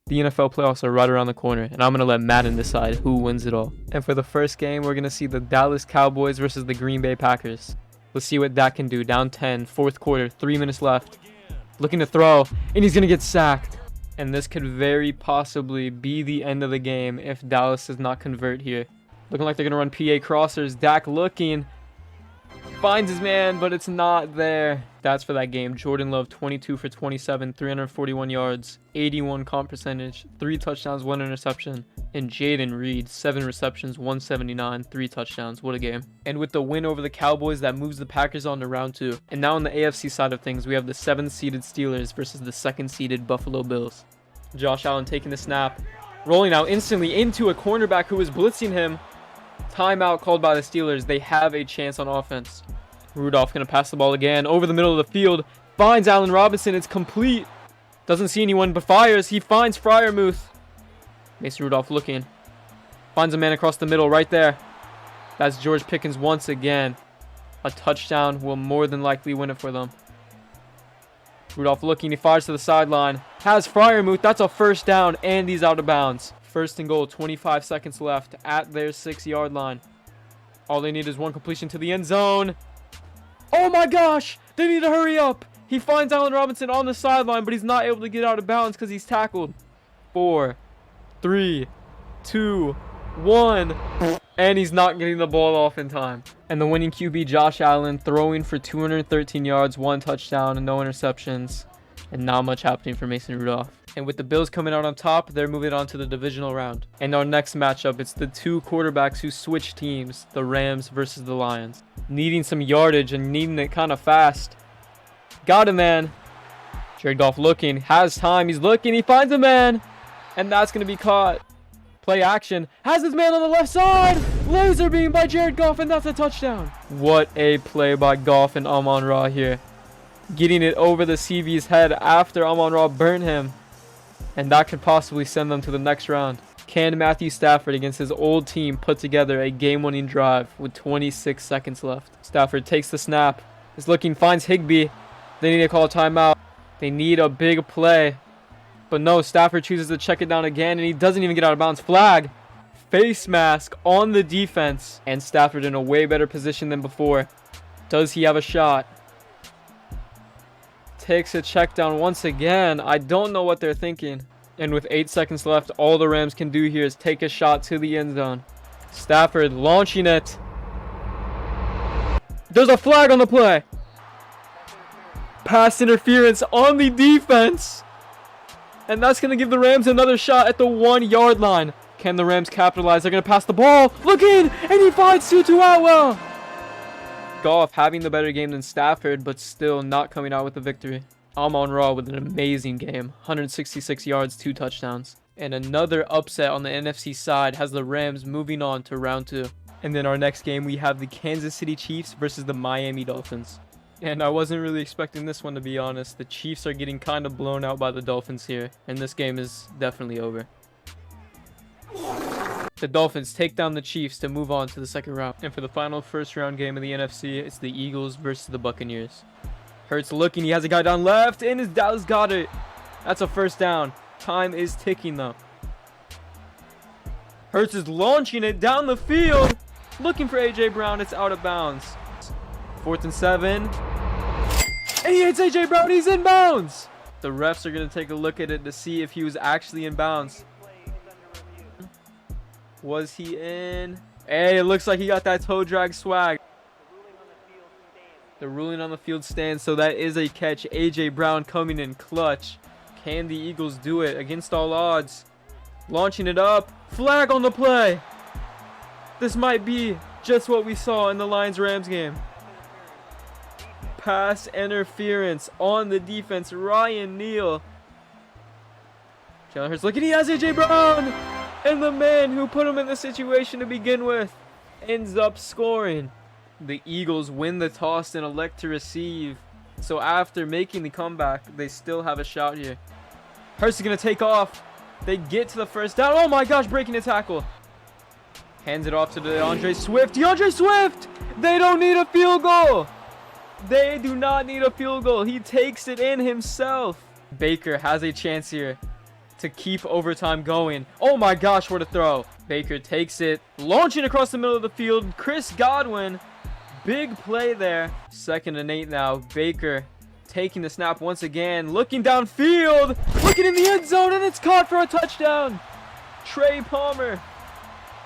The NFL playoffs are right around the corner, and I'm going to let Madden decide who wins it all. And for the first game, we're going to see the Dallas Cowboys versus the Green Bay Packers. Let's see what Dak can do. Down 10, fourth quarter, 3 minutes left. Looking to throw, and he's going to get sacked. And this could very possibly be the end of the game if Dallas does not convert here. Looking like they're going to run PA crossers. Dak looking. Finds his man, but it's not there. That's for that game. Jordan Love, 22 for 27, 341 yards, 81 comp percentage, 3 touchdowns, 1 interception. And Jaden Reed, 7 receptions, 179, 3 touchdowns. What a game. And with the win over the Cowboys, that moves the Packers on to round 2. And now on the AFC side of things, we have the 7th-seeded Steelers versus the 2nd-seeded Buffalo Bills. Josh Allen taking the snap, rolling out instantly into a cornerback who was blitzing him. Timeout called by the Steelers. They have a chance on offense. Rudolph going to pass the ball again over the middle of the field. Finds Allen Robinson. It's complete. Doesn't see anyone but fires. He finds Freiermuth. Mason Rudolph looking. Finds a man across the middle right there. That's George Pickens once again. A touchdown will more than likely win it for them. Rudolph looking. He fires to the sideline. Has Freiermuth. That's a first down, and he's out of bounds. First and goal, 25 seconds left at their 6-yard line. All they need is one completion to the end zone. Oh my gosh! They need to hurry up! He finds Allen Robinson on the sideline, but he's not able to get out of bounds because he's tackled. 4, 3, 2, 1. And he's not getting the ball off in time. And the winning QB, Josh Allen, throwing for 213 yards, 1 touchdown, and no interceptions. And not much happening for Mason Rudolph. And with the Bills coming out on top, they're moving on to the divisional round. And our next matchup, it's the 2 quarterbacks who switch teams, the Rams versus the Lions. Needing some yardage and needing it kind of fast. Got a man. Jared Goff looking, has time, he's looking, he finds a man. And that's going to be caught. Play action, has his man on the left side. Laser beam by Jared Goff, and that's a touchdown. What a play by Goff and Amon-Ra here. Getting it over the CB's head after Amon-Ra burnt him. And that could possibly send them to the next round. Can Matthew Stafford against his old team put together a game-winning drive with 26 seconds left? Stafford takes the snap. Is looking, finds Higbee. They need to call a timeout. They need a big play. But no, Stafford chooses to check it down again, and he doesn't even get out of bounds. Flag. Face mask on the defense. And Stafford in a way better position than before. Does he have a shot? Takes a check down once again. I don't know what they're thinking. And with 8 seconds left, all the Rams can do here is take a shot to the end zone. Stafford launching it. There's a flag on the play. Pass interference on the defense. And that's going to give the Rams another shot at the 1-yard line. Can the Rams capitalize? They're going to pass the ball. Looking, and he finds Tutu Atwell. Goff having the better game than Stafford, but still not coming out with the victory. Amon-Ra with an amazing game. 166 yards, 2 touchdowns. And another upset on the NFC side has the Rams moving on to round 2. And then our next game, we have the Kansas City Chiefs versus the Miami Dolphins. And I wasn't really expecting this one, to be honest. The Chiefs are getting kind of blown out by the Dolphins here. And this game is definitely over. The Dolphins take down the Chiefs to move on to the second round. And for the final first round game of the NFC, it's the Eagles versus the Buccaneers. Hurts looking, he has a guy down left, and his Dallas got it. That's a first down. Time is ticking though. Hurts is launching it down the field. Looking for A.J. Brown, it's out of bounds. 4th and 7. And he hits A.J. Brown, he's in bounds. The refs are going to take a look at it to see if he was actually in bounds. Was he in? Hey, it looks like he got that toe drag swag. The ruling on the field stands, so that is a catch. A.J. Brown coming in clutch. Can the Eagles do it against all odds? Launching it up. Flag on the play. This might be just what we saw in the Lions-Rams game. Pass interference on the defense. Ryan Neal. Jalen Hurts looking. He has A.J. Brown. And the man who put him in the situation to begin with ends up scoring. The Eagles win the toss and elect to receive. So after making the comeback, they still have a shot here. Hurts is going to take off. They get to the first down. Oh my gosh, breaking a tackle. Hands it off to DeAndre Swift. DeAndre Swift! They don't need a field goal. They do not need a field goal. He takes it in himself. Baker has a chance here. to keep overtime going. Oh my gosh, what a throw. Baker takes it, launching across the middle of the field. Chris Godwin, big play there. 2nd and 8 now. Baker taking the snap once again, looking downfield, looking in the end zone, and it's caught for a touchdown. Trey Palmer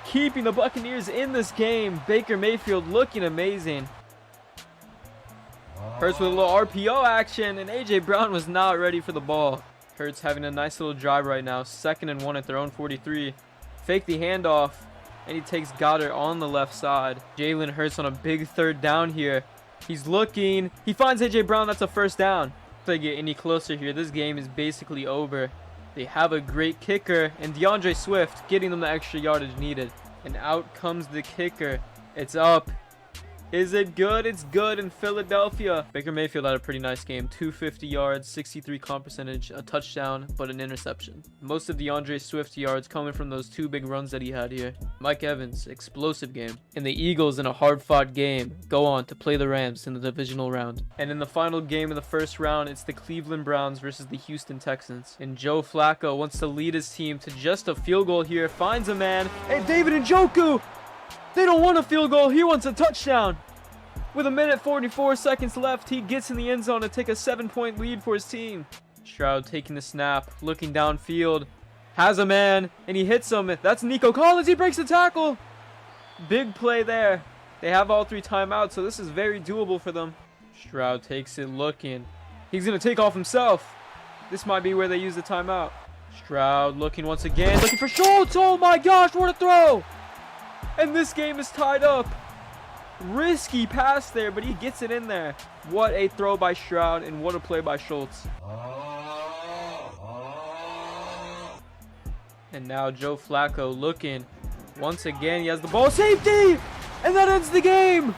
keeping the Buccaneers in this game. Baker Mayfield looking amazing. Hurts with a little RPO action, and A.J. Brown was not ready for the ball. Hurts having a nice little drive right now. 2nd and 1 at their own 43. Fake the handoff, and he takes Goddard on the left side. Jalen Hurts on a big 3rd down here. He's looking. He finds A.J. Brown. That's a 1st down. If they get any closer here, this game is basically over. They have a great kicker, and DeAndre Swift getting them the extra yardage needed. And out comes the kicker. It's up. Is it good? It's good in Philadelphia. Baker Mayfield had a pretty nice game. 250 yards, 63 comp percentage, a touchdown, but an interception. Most of DeAndre Swift's yards coming from those 2 big runs that he had here. Mike Evans, explosive game. And the Eagles, in a hard-fought game, go on to play the Rams in the Divisional Round. And in the final game of the 1st round, it's the Cleveland Browns versus the Houston Texans. And Joe Flacco wants to lead his team to just a field goal here. Finds a man. And David Njoku! They don't want a field goal. He wants a touchdown. With 1:44 seconds left, he gets in the end zone to take a 7-point lead for his team. Stroud taking the snap, looking downfield. Has a man, and he hits him. That's Nico Collins. He breaks the tackle. Big play there. They have all 3 timeouts, so this is very doable for them. Stroud takes it, looking. He's going to take off himself. This might be where they use the timeout. Stroud looking once again, looking for Schultz. Oh my gosh, what a throw! And this game is tied up. Risky pass there, but he gets it in there. What a throw by Stroud, and what a play by Schultz. And now Joe Flacco looking. Once again, he has the ball. Safety! And that ends the game!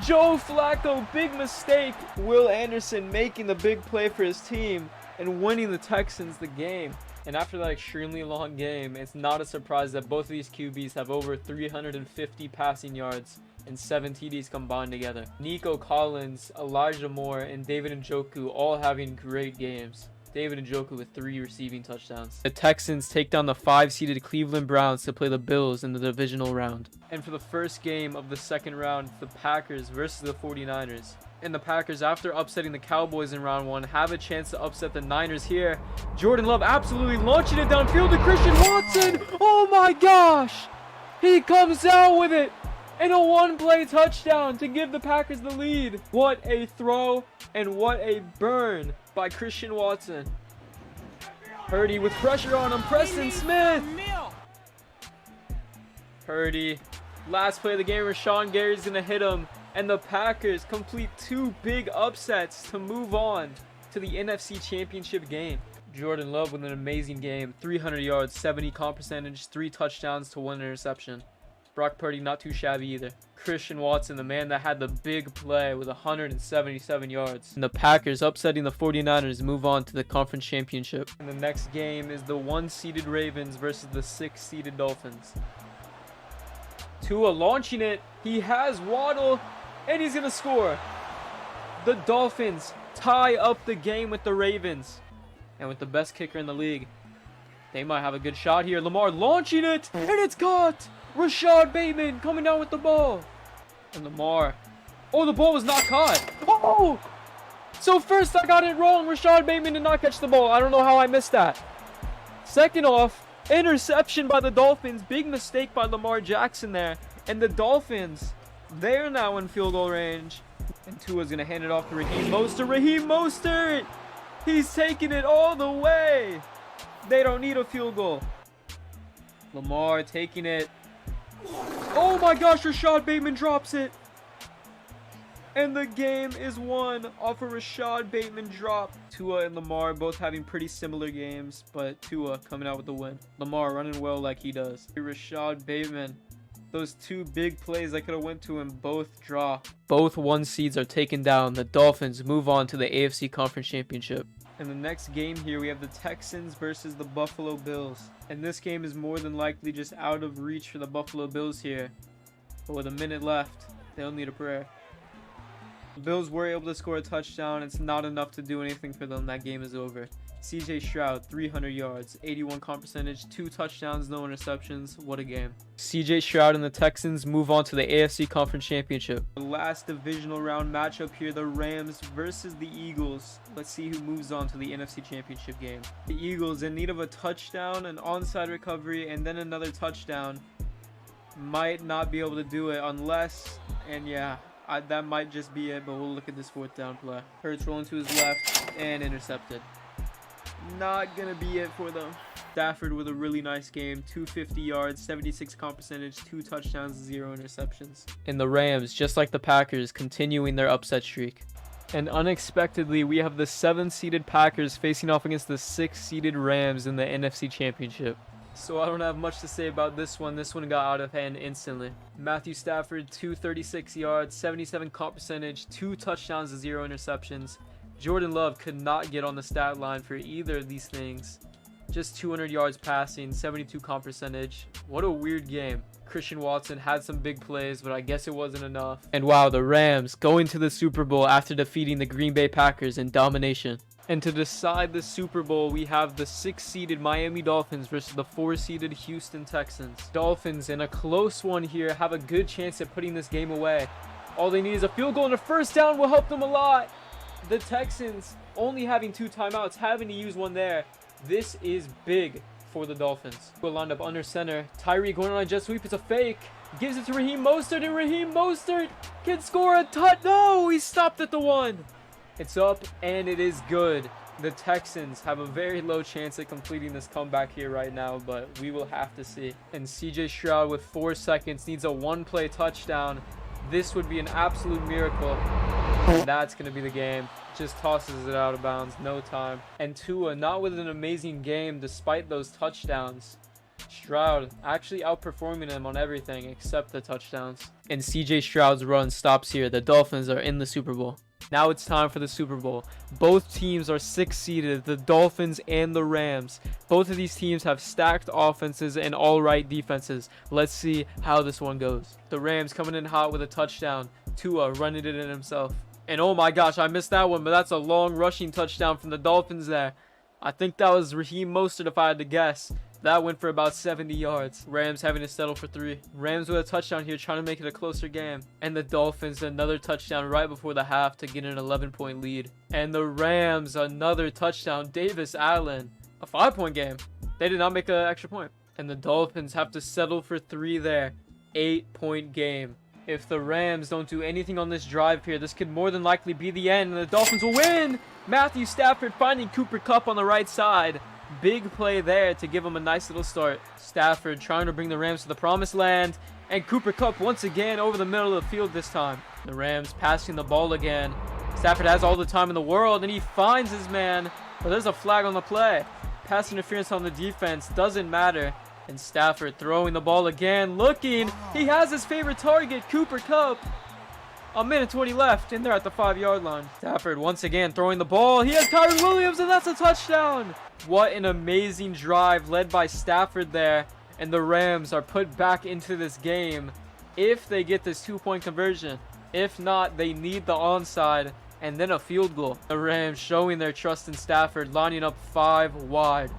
Joe Flacco, big mistake. Will Anderson making the big play for his team and winning the Texans the game. And after that extremely long game, it's not a surprise that both of these QBs have over 350 passing yards and 7 TDs combined together. Nico Collins, Elijah Moore, and David Njoku all having great games. David Njoku with 3 receiving touchdowns. The Texans take down the 5-seeded Cleveland Browns to play the Bills in the Divisional Round. And for the first game of the 2nd round, the Packers versus the 49ers. And the Packers, after upsetting the Cowboys in round 1, have a chance to upset the Niners here. Jordan Love absolutely launching it downfield to Christian Watson. Oh my gosh! He comes out with it. And a 1-play touchdown to give the Packers the lead. What a throw and what a burn by Christian Watson. Purdy with pressure on him. Preston Smith. Purdy. Last play of the game, Rashawn Gary's going to hit him. And the Packers complete 2 big upsets to move on to the NFC Championship game. Jordan Love with an amazing game. 300 yards, 70 comp percentage, 3 touchdowns to 1 interception. Brock Purdy not too shabby either. Christian Watson, the man that had the big play with 177 yards. And the Packers, upsetting the 49ers, move on to the conference championship. And the next game is the 1-seeded Ravens versus the 6-seeded Dolphins. Tua launching it. He has Waddle, and he's going to score. The Dolphins tie up the game with the Ravens. And with the best kicker in the league, they might have a good shot here. Lamar launching it, and it's caught. Rashad Bateman coming down with the ball. And Lamar. Oh, the ball was not caught. Oh! So first I got it wrong. Rashad Bateman did not catch the ball. I don't know how I missed that. Second off, interception by the Dolphins. Big mistake by Lamar Jackson there. And the Dolphins, they're now in field goal range. And Tua's going to hand it off to Raheem Mostert. Raheem Mostert! He's taking it all the way. They don't need a field goal. Lamar taking it. Oh my gosh, Rashad Bateman drops it. And the game is won off a Rashad Bateman drop. Tua and Lamar both having pretty similar games, but Tua coming out with the win. Lamar running well like he does. Rashad Bateman, those 2 big plays that could have went to him both draw. Both 1 seeds are taken down. The Dolphins move on to the AFC Conference Championship. In the next game here, we have the Texans versus the Buffalo Bills. And this game is more than likely just out of reach for the Buffalo Bills here. But with a minute left, they'll need a prayer. The Bills were able to score a touchdown. It's not enough to do anything for them. That game is over. CJ Stroud, 300 yards, 81 comp percentage, 2 touchdowns, no interceptions. What a game. CJ Stroud and the Texans move on to the AFC Conference Championship. The last divisional round matchup here, the Rams versus the Eagles. Let's see who moves on to the NFC Championship game. The Eagles in need of a touchdown, an onside recovery, and then another touchdown. Might not be able to do it unless, and yeah, that might just be it, but we'll look at this 4th down play. Hurts rolling to his left and intercepted. Not gonna be it for them. Stafford with a really nice game, 250 yards, 76 comp percentage, 2 touchdowns, 0 interceptions. And the Rams, just like the Packers, continuing their upset streak. And unexpectedly, we have the 7th-seeded Packers facing off against the 6th-seeded Rams in the NFC Championship. So I don't have much to say about this one. This one got out of hand instantly. Matthew Stafford, 236 yards, 77 comp percentage, 2 touchdowns, 0 interceptions. Jordan Love could not get on the stat line for either of these things. Just 200 yards passing, 72 comp percentage. What a weird game. Christian Watson had some big plays, but I guess it wasn't enough. And wow, the Rams going to the Super Bowl after defeating the Green Bay Packers in domination. And to decide the Super Bowl, we have the 6th-seeded Miami Dolphins versus the 4th-seeded Houston Texans. Dolphins, in a close one here, have a good chance at putting this game away. All they need is a field goal, and a 1st down will help them a lot. The Texans only having 2 timeouts, having to use one there. This is big for the Dolphins. We're lined up under center. Tyree going on a jet sweep. It's a fake. Gives it to Raheem Mostert, and Raheem Mostert can score a touchdown. No, he stopped at the 1. It's up, and it is good. The Texans have a very low chance at completing this comeback here right now, but we will have to see. And CJ Stroud with 4 seconds needs a 1-play touchdown. This would be an absolute miracle. And that's going to be the game. Just tosses it out of bounds. No time. And Tua, not with an amazing game despite those touchdowns. Stroud actually outperforming him on everything except the touchdowns. And CJ Stroud's run stops here. The Dolphins are in the Super Bowl. Now it's time for the Super Bowl. Both teams are 6th-seeded, the Dolphins and the Rams. Both of these teams have stacked offenses and all-right defenses. Let's see how this one goes. The Rams coming in hot with a touchdown. Tua running it in himself. And oh my gosh, I missed that one, but that's a long rushing touchdown from the Dolphins there. I think that was Raheem Mostert if I had to guess. That went for about 70 yards. Rams having to settle for 3. Rams with a touchdown here, trying to make it a closer game. And the Dolphins another touchdown right before the half to get an 11-point lead. And the Rams another touchdown. Davis Allen, a 5-point game. They did not make an extra point. And the Dolphins have to settle for 3 there. 8-point game. If the Rams don't do anything on this drive here, this could more than likely be the end, and the Dolphins will win. Matthew Stafford finding Cooper Kupp on the right side. Big play there to give him a nice little start. Stafford trying to bring the Rams to the promised land, and Cooper Kupp once again over the middle of the field this time. The Rams passing the ball again. Stafford has all the time in the world, and he finds his man, but there's a flag on the play. Pass interference on the defense doesn't matter. And Stafford throwing the ball again, looking. He has his favorite target, Cooper Kupp. A minute 20 left, and they're at the 5-yard line. Stafford once again throwing the ball. He has Kyren Williams, and that's a touchdown. What an amazing drive led by Stafford there. And the Rams are put back into this game if they get this 2-point conversion. If not, they need the onside and then a field goal. The Rams showing their trust in Stafford, lining up 5 wide.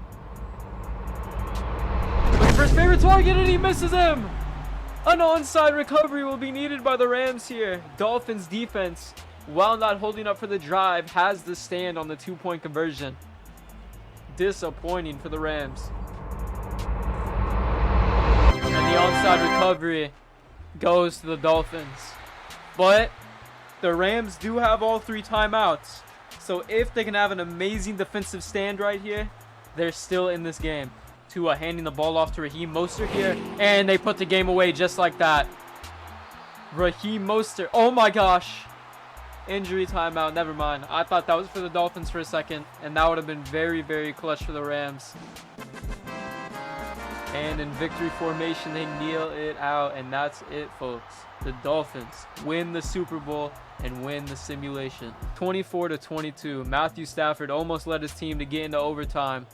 For his favorite target, and he misses him. An onside recovery will be needed by the Rams here. Dolphins defense, while not holding up for the drive, has the stand on the 2-point conversion. Disappointing for the Rams. And the onside recovery goes to the Dolphins. But the Rams do have all 3 timeouts. So if they can have an amazing defensive stand right here, they're still in this game. Tua handing the ball off to Raheem Mostert here, and they put the game away just like that. Raheem Mostert, oh my gosh. Injury timeout, never mind. I thought that was for the Dolphins for a second, and that would have been very, very clutch for the Rams. And in victory formation, they kneel it out, and that's it, folks. The Dolphins win the Super Bowl and win the simulation. 24-22, Matthew Stafford almost led his team to get into overtime,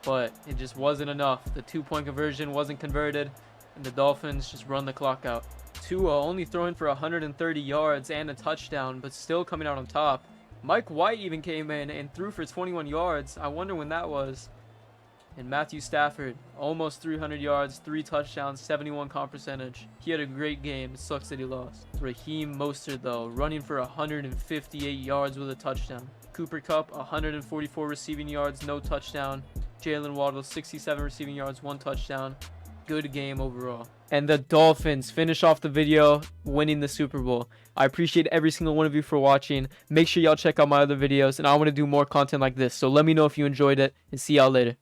but it just wasn't enough. The 2-point conversion wasn't converted, and the Dolphins just run the clock out. Tua only throwing for 130 yards and a touchdown, but still coming out on top. Mike White even came in and threw for 21 yards. I wonder when that was. And Matthew Stafford, almost 300 yards, 3 touchdowns, 71 comp percentage. He had a great game. It sucks that he lost. Raheem Mostert, though, running for 158 yards with a touchdown. Cooper Kupp, 144 receiving yards, no touchdown. Jalen Waddle, 67 receiving yards, 1 touchdown. Good game overall. And the Dolphins finish off the video winning the Super Bowl. I appreciate every single one of you for watching. Make sure y'all check out my other videos, and I want to do more content like this. So let me know if you enjoyed it, and see y'all later.